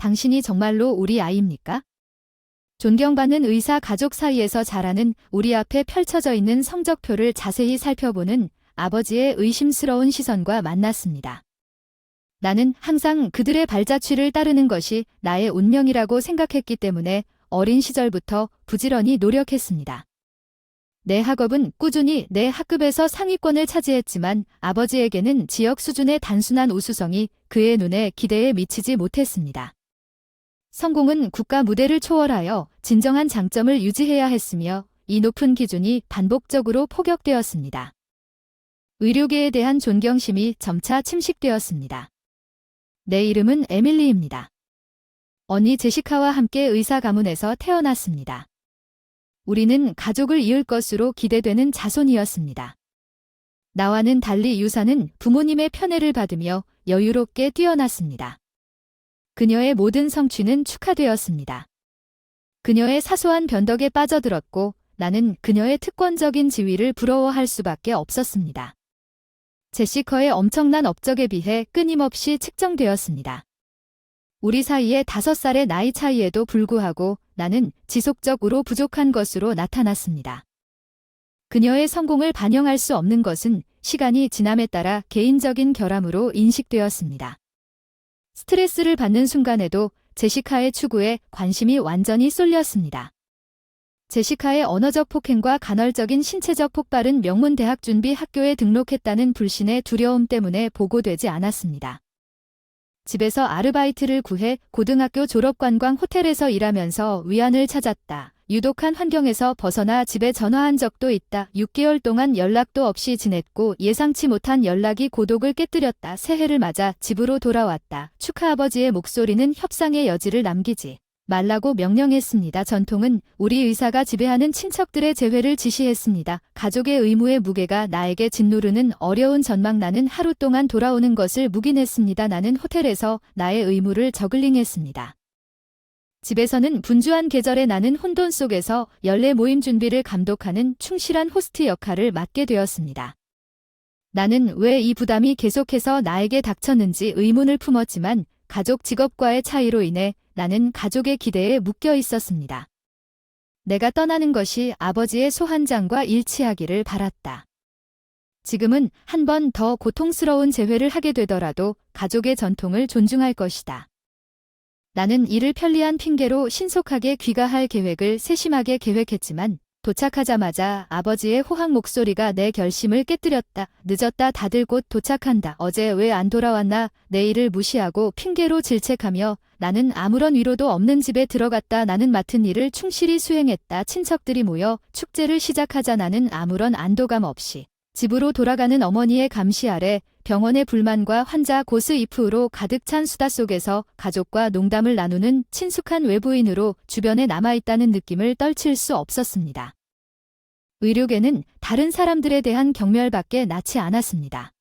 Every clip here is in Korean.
당신이 정말로 우리 아이입니까? 존경받는 의사 가족 사이에서 자라는 우리 앞에 펼쳐져 있는 성적표를 자세히 살펴보는 아버지의 의심스러운 시선과 만났습니다. 나는 항상 그들의 발자취를 따르는 것이 나의 운명이라고 생각했기 때문에 어린 시절부터 부지런히 노력했습니다. 내 학업은 꾸준히 내 학급에서 상위권을 차지했지만 아버지에게는 지역 수준의 단순한 우수성이 그의 눈에 기대에 미치지 못했습니다. 성공은 국가 무대를 초월하여 진정한 장점을 유지해야 했으며 이 높은 기준이 반복적으로 포격되었습니다. 의료계에 대한 존경심이 점차 침식되었습니다. 내 이름은 에밀리입니다. 언니 제시카와 함께 의사 가문에서 태어났습니다. 우리는 가족을 이을 것으로 기대되는 자손이었습니다. 나와는 달리 유사는 부모님의 편애를 받으며 여유롭게 뛰어났습니다. 그녀의 모든 성취는 축하되었습니다. 그녀의 사소한 변덕에 빠져들었고 나는 그녀의 특권적인 지위를 부러워할 수밖에 없었습니다. 제시카의 엄청난 업적에 비해 끊임없이 측정되었습니다. 우리 사이에 5살의 나이 차이에도 불구하고 나는 지속적으로 부족한 것으로 나타났습니다. 그녀의 성공을 반영할 수 없는 것은 시간이 지남에 따라 개인적인 결함으로 인식되었습니다. 스트레스를 받는 순간에도 제시카의 추구에 관심이 완전히 쏠렸습니다. 제시카의 언어적 폭행과 간헐적인 신체적 폭발은 명문 대학 준비 학교에 등록했다는 불신의 두려움 때문에 보고되지 않았습니다. 집에서 아르바이트를 구해 고등학교 졸업 관광 호텔에서 일하면서 위안을 찾았다. 유독한 환경에서 벗어나 집에 전화한 적도 있다. 6개월 동안 연락도 없이 지냈고 예상치 못한 연락이 고독을 깨뜨렸다. 새해를 맞아 집으로 돌아왔다. 축하아버지의 목소리는 협상의 여지를 남기지 말라고 명령했습니다. 전통은 우리 의사가 지배하는 친척들의 제회를 지시했습니다. 가족의 의무의 무게가 나에게 짓누르는 어려운 전망. 나는 하루 동안 돌아오는 것을 묵인했습니다. 나는 호텔에서 나의 의무를 저글링했습니다. 집에서는 분주한 계절에 나는 혼돈 속에서 연례 모임 준비를 감독하는 충실한 호스트 역할을 맡게 되었습니다. 나는 왜 이 부담이 계속해서 나에게 닥쳤는지 의문을 품었지만 가족 직업과의 차이로 인해 나는 가족의 기대에 묶여 있었습니다. 내가 떠나는 것이 아버지의 소환장과 일치하기를 바랐다. 지금은 한 번 더 고통스러운 재회를 하게 되더라도 가족의 전통을 존중할 것이다. 나는 이를 편리한 핑계로 신속하게 귀가할 계획을 세심하게 계획했지만 도착하자마자 아버지의 호황 목소리가 내 결심을 깨뜨렸다. 늦었다. 다들 곧 도착한다. 어제 왜 안 돌아왔나? 내일을 무시하고 핑계로 질책하며 나는 아무런 위로도 없는 집에 들어갔다. 나는 맡은 일을 충실히 수행했다. 친척들이 모여 축제를 시작하자. 나는 아무런 안도감 없이 집으로 돌아가는 어머니의 감시 아래 병원의 불만과 환자 고스이프로 가득 찬 수다 속에서 가족과 농담을 나누는 친숙한 외부인으로 주변에 남아있다는 느낌을 떨칠 수 없었습니다. 의료계는 다른 사람들에 대한 경멸밖에 낳지 않았습니다.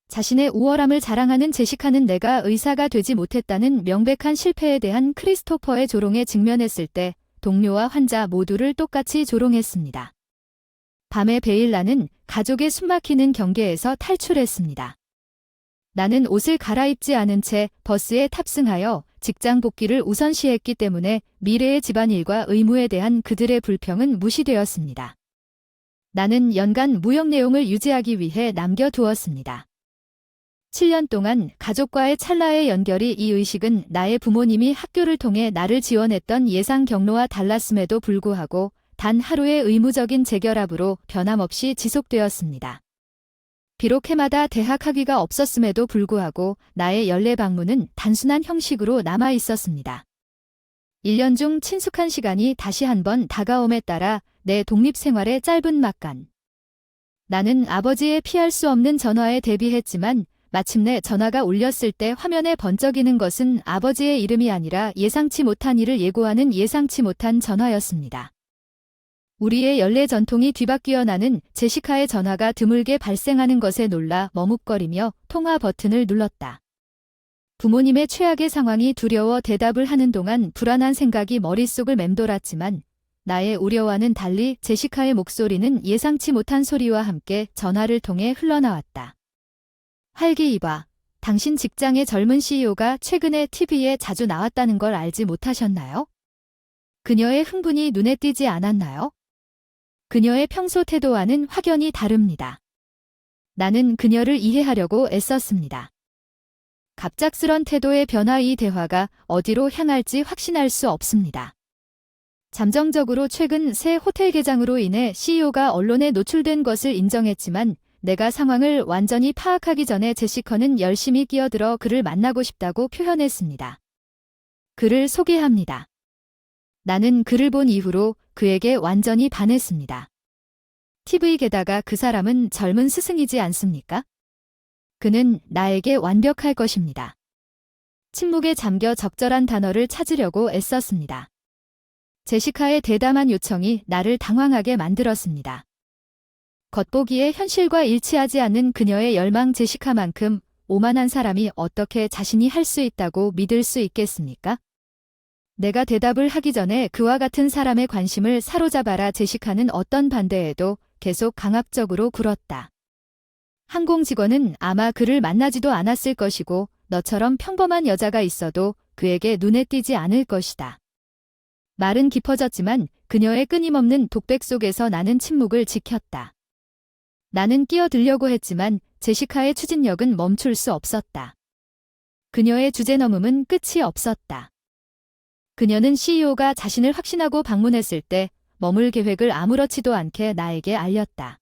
자신의 우월함을 자랑하는 제시카는 내가 의사가 되지 못했다는 명백한 실패에 대한 크리스토퍼의 조롱에 직면했을 때 동료와 환자 모두를 똑같이 조롱했습니다. 밤에 베일라는 가족의 숨막히는 경계에서 탈출했습니다. 나는 옷을 갈아입지 않은 채 버스에 탑승하여 직장 복귀를 우선시했기 때문에 미래의 집안일과 의무에 대한 그들의 불평은 무시되었습니다. 나는 연간 무역 내용을 유지하기 위해 남겨두었습니다. 7년 동안 가족과의 찰나의 연결이 이 의식은 나의 부모님이 학교를 통해 나를 지원했던 예상 경로와 달랐음에도 불구하고 단 하루의 의무적인 재결합으로 변함없이 지속되었습니다. 비록 해마다 대학 학위가 없었음에도 불구하고 나의 연례 방문은 단순한 형식으로 남아 있었습니다. 1년 중 친숙한 시간이 다시 한번 다가옴에 따라 내 독립생활의 짧은 막간. 나는 아버지의 피할 수 없는 전화에 대비했지만 마침내 전화가 울렸을 때 화면에 번쩍이는 것은 아버지의 이름이 아니라 예상치 못한 일을 예고하는 예상치 못한 전화였습니다. 우리의 연례 전통이 뒤바뀌어 나는 제시카의 전화가 드물게 발생하는 것에 놀라 머뭇거리며 통화 버튼을 눌렀다. 부모님의 최악의 상황이 두려워 대답을 하는 동안 불안한 생각이 머릿속을 맴돌았지만 나의 우려와는 달리 제시카의 목소리는 예상치 못한 소리와 함께 전화를 통해 흘러나왔다. 활기이봐. 당신 직장의 젊은 CEO가 최근에 TV에 자주 나왔다는 걸 알지 못하셨나요? 그녀의 흥분이 눈에 띄지 않았나요? 그녀의 평소 태도와는 확연히 다릅니다. 나는 그녀를 이해하려고 애썼습니다. 갑작스런 태도의 변화, 이 대화가 어디로 향할지 확신할 수 없습니다. 잠정적으로 최근 새 호텔 개장으로 인해 CEO가 언론에 노출된 것을 인정했지만 내가 상황을 완전히 파악하기 전에 제시커는 열심히 끼어들어 그를 만나고 싶다고 표현했습니다. 그를 소개합니다. 나는 그를 본 이후로 그에게 완전히 반했습니다. TV 게다가 그 사람은 젊은 스승이지 않습니까? 그는 나에게 완벽할 것입니다. 침묵에 잠겨 적절한 단어를 찾으려고 애썼습니다. 제시카의 대담한 요청이 나를 당황하게 만들었습니다. 겉보기에 현실과 일치하지 않는 그녀의 열망, 제시카만큼 오만한 사람이 어떻게 자신이 할 수 있다고 믿을 수 있겠습니까? 내가 대답을 하기 전에 그와 같은 사람의 관심을 사로잡아라. 제시카는 어떤 반대에도 계속 강압적으로 굴었다. 항공 직원은 아마 그를 만나지도 않았을 것이고 너처럼 평범한 여자가 있어도 그에게 눈에 띄지 않을 것이다. 말은 깊어졌지만 그녀의 끊임없는 독백 속에서 나는 침묵을 지켰다. 나는 끼어들려고 했지만 제시카의 추진력은 멈출 수 없었다. 그녀의 주제넘음은 끝이 없었다. 그녀는 CEO가 자신을 확신하고 방문했을 때 머물 계획을 아무렇지도 않게 나에게 알렸다.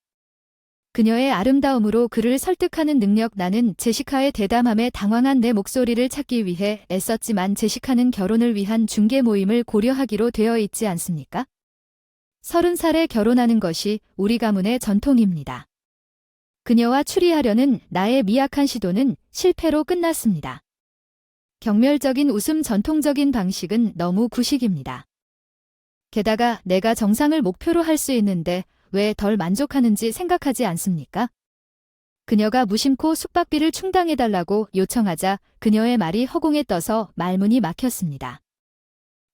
그녀의 아름다움으로 그를 설득하는 능력, 나는 제시카의 대담함에 당황한 내 목소리를 찾기 위해 애썼지만 제시카는 결혼을 위한 중개 모임을 고려하기로 되어 있지 않습니까? 30살에 결혼하는 것이 우리 가문의 전통입니다. 그녀와 추리하려는 나의 미약한 시도는 실패로 끝났습니다. 경멸적인 웃음, 전통적인 방식은 너무 구식입니다. 게다가 내가 정상을 목표로 할 수 있는데 왜 덜 만족하는지 생각하지 않습니까? 그녀가 무심코 숙박비를 충당해달라고 요청하자 그녀의 말이 허공에 떠서 말문이 막혔습니다.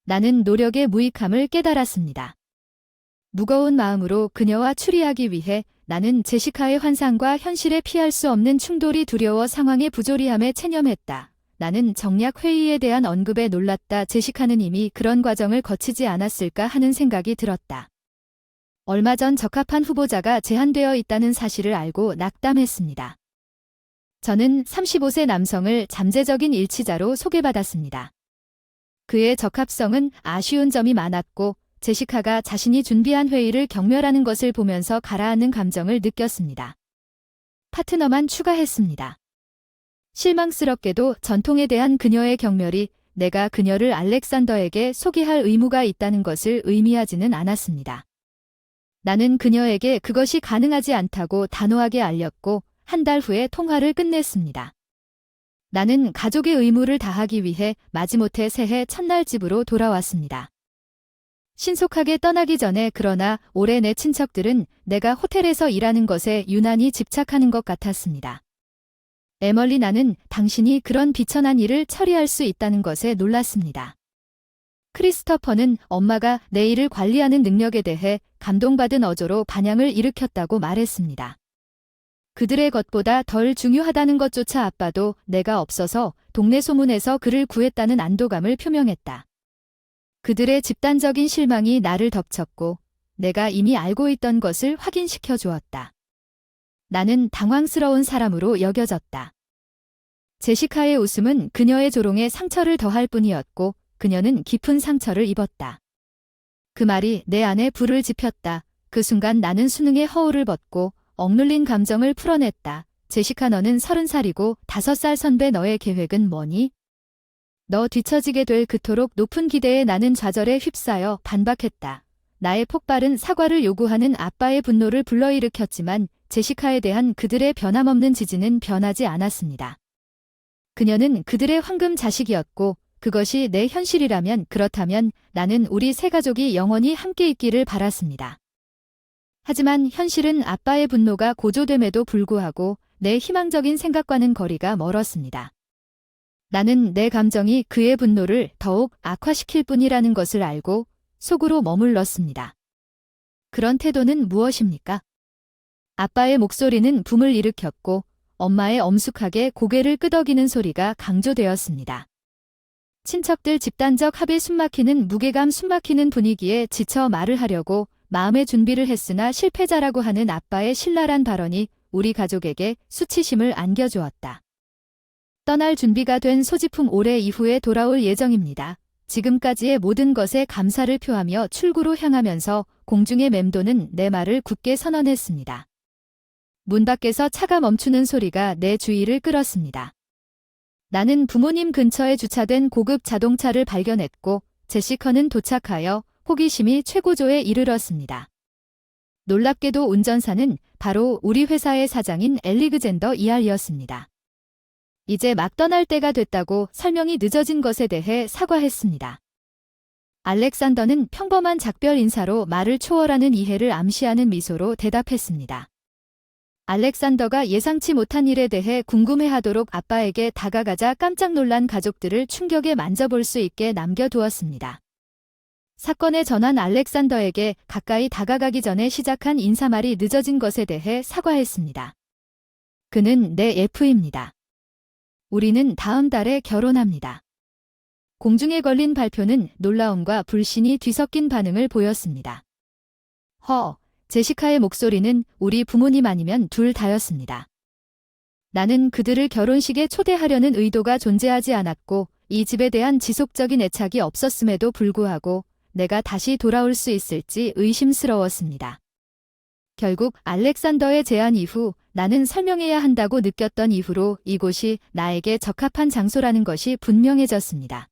나는 노력의 무익함을 깨달았습니다. 무거운 마음으로 그녀와 추리하기 위해 나는 제시카의 환상과 현실에 피할 수 없는 충돌이 두려워 상황의 부조리함에 체념했다. 나는 정략 회의에 대한 언급에 놀랐다. 제시카는 이미 그런 과정을 거치지 않았을까 하는 생각이 들었다. 얼마 전 적합한 후보자가 제한되어 있다는 사실을 알고 낙담했습니다. 저는 35세 남성을 잠재적인 일치자로 소개받았습니다. 그의 적합성은 아쉬운 점이 많았고 제시카가 자신이 준비한 회의를 경멸하는 것을 보면서 가라앉는 감정을 느꼈습니다. 파트너만 추가했습니다. 실망스럽게도 전통에 대한 그녀의 경멸이 내가 그녀를 알렉산더에게 소개할 의무가 있다는 것을 의미하지는 않았습니다. 나는 그녀에게 그것이 가능하지 않다고 단호하게 알렸고 한 달 후에 통화를 끝냈습니다. 나는 가족의 의무를 다하기 위해 마지못해 새해 첫날 집으로 돌아왔습니다. 신속하게 떠나기 전에 그러나 올해 내 친척들은 내가 호텔에서 일하는 것에 유난히 집착하는 것 같았습니다. 에멀리, 나는 당신이 그런 비천한 일을 처리할 수 있다는 것에 놀랐습니다. 크리스토퍼는 엄마가 내 일을 관리하는 능력에 대해 감동받은 어조로 반향을 일으켰다고 말했습니다. 그들의 것보다 덜 중요하다는 것조차 아빠도 내가 없어서 동네 소문에서 그를 구했다는 안도감을 표명했다. 그들의 집단적인 실망이 나를 덮쳤고 내가 이미 알고 있던 것을 확인시켜 주었다. 나는 당황스러운 사람으로 여겨졌다. 제시카의 웃음은 그녀의 조롱에 상처를 더할 뿐이었고 그녀는 깊은 상처를 입었다. 그 말이 내 안에 불을 지폈다. 그 순간 나는 수능의 허울을 벗고 억눌린 감정을 풀어냈다. 제시카, 너는 30살이고 5살 선배, 너의 계획은 뭐니? 너 뒤처지게 될 그토록 높은 기대에 나는 좌절에 휩싸여 반박했다. 나의 폭발은 사과를 요구하는 아빠의 분노를 불러일으켰지만 제시카에 대한 그들의 변함없는 지지는 변하지 않았습니다. 그녀는 그들의 황금 자식이었고 그것이 내 현실이라면, 그렇다면 나는 우리 세 가족이 영원히 함께 있기를 바랐습니다. 하지만 현실은 아빠의 분노가 고조됨에도 불구하고 내 희망적인 생각과는 거리가 멀었습니다. 나는 내 감정이 그의 분노를 더욱 악화시킬 뿐이라는 것을 알고 속으로 머물렀습니다. 그런 태도는 무엇입니까? 아빠의 목소리는 붐을 일으켰고 엄마의 엄숙하게 고개를 끄덕이는 소리가 강조되었습니다. 친척들 집단적 합의 숨막히는 무게감 숨막히는 분위기에 지쳐 말을 하려고 마음의 준비를 했으나 실패자라고 하는 아빠의 신랄한 발언이 우리 가족에게 수치심을 안겨주었다. 떠날 준비가 된 소지품 올해 이후에 돌아올 예정입니다. 지금까지의 모든 것에 감사를 표하며 출구로 향하면서 공중에 맴도는 내 말을 굳게 선언했습니다. 문 밖에서 차가 멈추는 소리가 내 주의를 끌었습니다. 나는 부모님 근처에 주차된 고급 자동차를 발견했고 제시카는 도착하여 호기심이 최고조에 이르렀습니다. 놀랍게도 운전사는 바로 우리 회사의 사장인 엘리그젠더 이알이었습니다. 이제 막 떠날 때가 됐다고 설명이 늦어진 것에 대해 사과했습니다. 알렉산더는 평범한 작별 인사로 말을 초월하는 이해를 암시하는 미소로 대답했습니다. 알렉산더가 예상치 못한 일에 대해 궁금해하도록 아빠에게 다가가자 깜짝 놀란 가족들을 충격에 만져볼 수 있게 남겨두었습니다. 사건의 전환 알렉산더에게 가까이 다가가기 전에 시작한 인사말이 늦어진 것에 대해 사과했습니다. 그는 내 F입니다. 우리는 다음 달에 결혼합니다. 공중에 걸린 발표는 놀라움과 불신이 뒤섞인 반응을 보였습니다. 제시카의 목소리는 우리 부모님 아니면 둘 다였습니다. 나는 그들을 결혼식에 초대하려는 의도가 존재하지 않았고 이 집에 대한 지속적인 애착이 없었음에도 불구하고 내가 다시 돌아올 수 있을지 의심스러웠습니다. 결국 알렉산더의 제안 이후 나는 설명해야 한다고 느꼈던 이후로 이곳이 나에게 적합한 장소라는 것이 분명해졌습니다.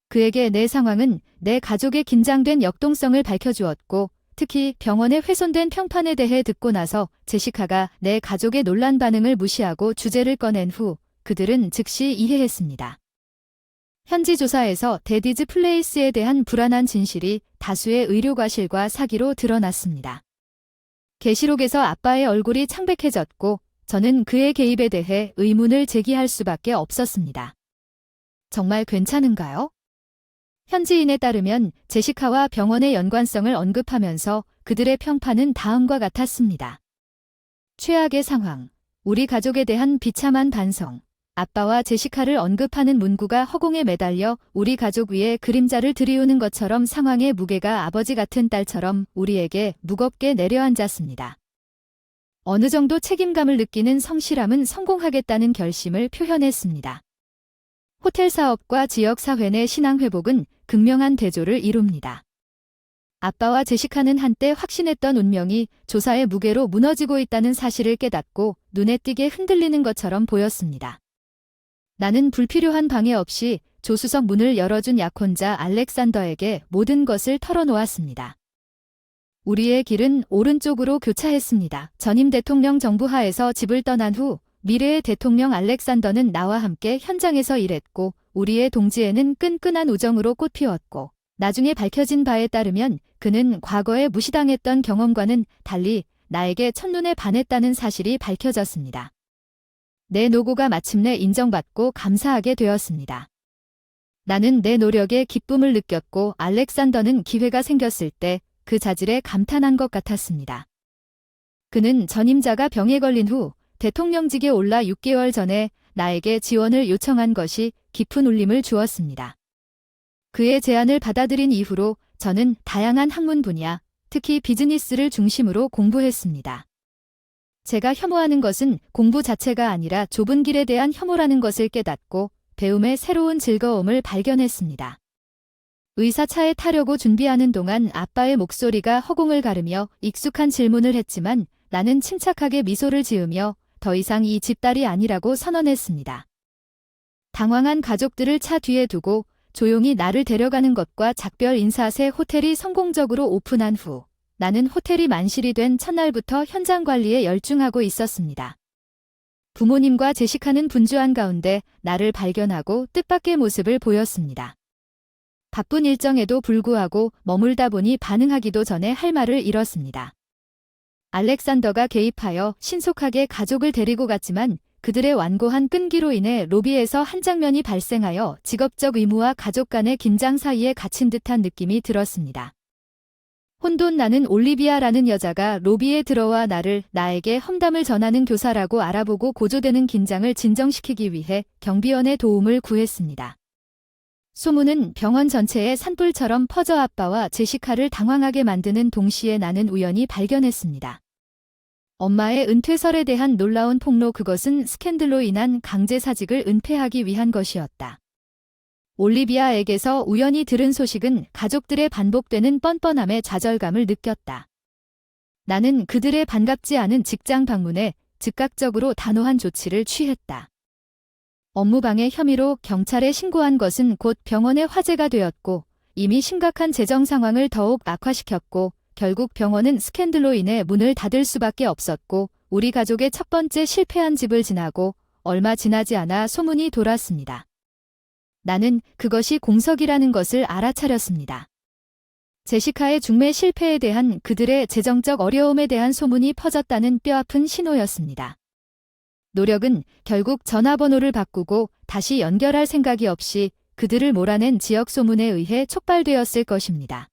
그에게 내 상황은 내 가족의 긴장된 역동성을 밝혀주었고 특히 병원에 훼손된 평판에 대해 듣고 나서 제시카가 내 가족의 놀란 반응을 무시하고 주제를 꺼낸 후 그들은 즉시 이해했습니다. 현지 조사에서 데디즈 플레이스에 대한 불안한 진실이 다수의 의료과실과 사기로 드러났습니다. 계시록에서 아빠의 얼굴이 창백해졌고 저는 그의 개입에 대해 의문을 제기할 수밖에 없었습니다. 정말 괜찮은가요? 현지인에 따르면 제시카와 병원의 연관성을 언급하면서 그들의 평판은 다음과 같았습니다. 최악의 상황, 우리 가족에 대한 비참한 반성, 아빠와 제시카를 언급하는 문구가 허공에 매달려 우리 가족 위에 그림자를 들이우는 것처럼 상황의 무게가 아버지 같은 딸처럼 우리에게 무겁게 내려앉았습니다. 어느 정도 책임감을 느끼는 성실함은 성공하겠다는 결심을 표현했습니다. 호텔 사업과 지역 사회 내 신앙 회복은 극명한 대조를 이룹니다. 아빠와 제시카는 한때 확신했던 운명이 조사의 무게로 무너지고 있다는 사실을 깨닫고 눈에 띄게 흔들리는 것처럼 보였습니다. 나는 불필요한 방해 없이 조수석 문을 열어준 약혼자 알렉산더에게 모든 것을 털어놓았습니다. 우리의 길은 오른쪽으로 교차했습니다. 전임 대통령 정부 하에서 집을 떠난 후 미래의 대통령 알렉산더는 나와 함께 현장에서 일했고 우리의 동지에는 끈끈한 우정으로 꽃피웠고 나중에 밝혀진 바에 따르면 그는 과거에 무시당했던 경험과는 달리 나에게 첫눈에 반했다는 사실이 밝혀졌습니다. 내 노고가 마침내 인정받고 감사하게 되었습니다. 나는 내 노력에 기쁨을 느꼈고 알렉산더는 기회가 생겼을 때 그 자질에 감탄한 것 같았습니다. 그는 전임자가 병에 걸린 후 대통령직에 올라 6개월 전에 나에게 지원을 요청한 것이 깊은 울림을 주었습니다. 그의 제안을 받아들인 이후로 저는 다양한 학문 분야, 특히 비즈니스를 중심으로 공부했습니다. 제가 혐오하는 것은 공부 자체가 아니라 좁은 길에 대한 혐오라는 것을 깨닫고 배움의 새로운 즐거움을 발견했습니다. 의사차에 타려고 준비하는 동안 아빠의 목소리가 허공을 가르며 익숙한 질문을 했지만 나는 침착하게 미소를 지으며 더 이상 이 집딸이 아니라고 선언했습니다. 당황한 가족들을 차 뒤에 두고 조용히 나를 데려가는 것과 작별 인사 새 호텔이 성공적으로 오픈한 후 나는 호텔이 만실이 된 첫날부터 현장 관리에 열중하고 있었습니다. 부모님과 제시카는 분주한 가운데 나를 발견하고 뜻밖의 모습을 보였습니다. 바쁜 일정에도 불구하고 머물다 보니 반응하기도 전에 할 말을 잃었습니다. 알렉산더가 개입하여 신속하게 가족을 데리고 갔지만 그들의 완고한 끈기로 인해 로비에서 한 장면이 발생하여 직업적 의무와 가족 간의 긴장 사이에 갇힌 듯한 느낌이 들었습니다. 혼돈 나는 올리비아라는 여자가 로비에 들어와 나에게 험담을 전하는 교사라고 알아보고 고조되는 긴장을 진정시키기 위해 경비원의 도움을 구했습니다. 소문은 병원 전체에 산불처럼 퍼져 아빠와 제시카를 당황하게 만드는 동시에 나는 우연히 발견했습니다. 엄마의 은퇴설에 대한 놀라운 폭로, 그것은 스캔들로 인한 강제사직을 은폐하기 위한 것이었다. 올리비아에게서 우연히 들은 소식은 가족들의 반복되는 뻔뻔함에 좌절감을 느꼈다. 나는 그들의 반갑지 않은 직장 방문에 즉각적으로 단호한 조치를 취했다. 업무방해 혐의로 경찰에 신고한 것은 곧 병원의 화제가 되었고, 이미 심각한 재정 상황을 더욱 악화시켰고, 결국 병원은 스캔들로 인해 문을 닫을 수밖에 없었고, 우리 가족의 첫 번째 실패한 집을 지나고 얼마 지나지 않아 소문이 돌았습니다. 나는 그것이 공석이라는 것을 알아차렸습니다. 제시카의 중매 실패에 대한 그들의 재정적 어려움에 대한 소문이 퍼졌다는 뼈아픈 신호였습니다. 노력은 결국 전화번호를 바꾸고 다시 연결할 생각이 없이 그들을 몰아낸 지역 소문에 의해 촉발되었을 것입니다.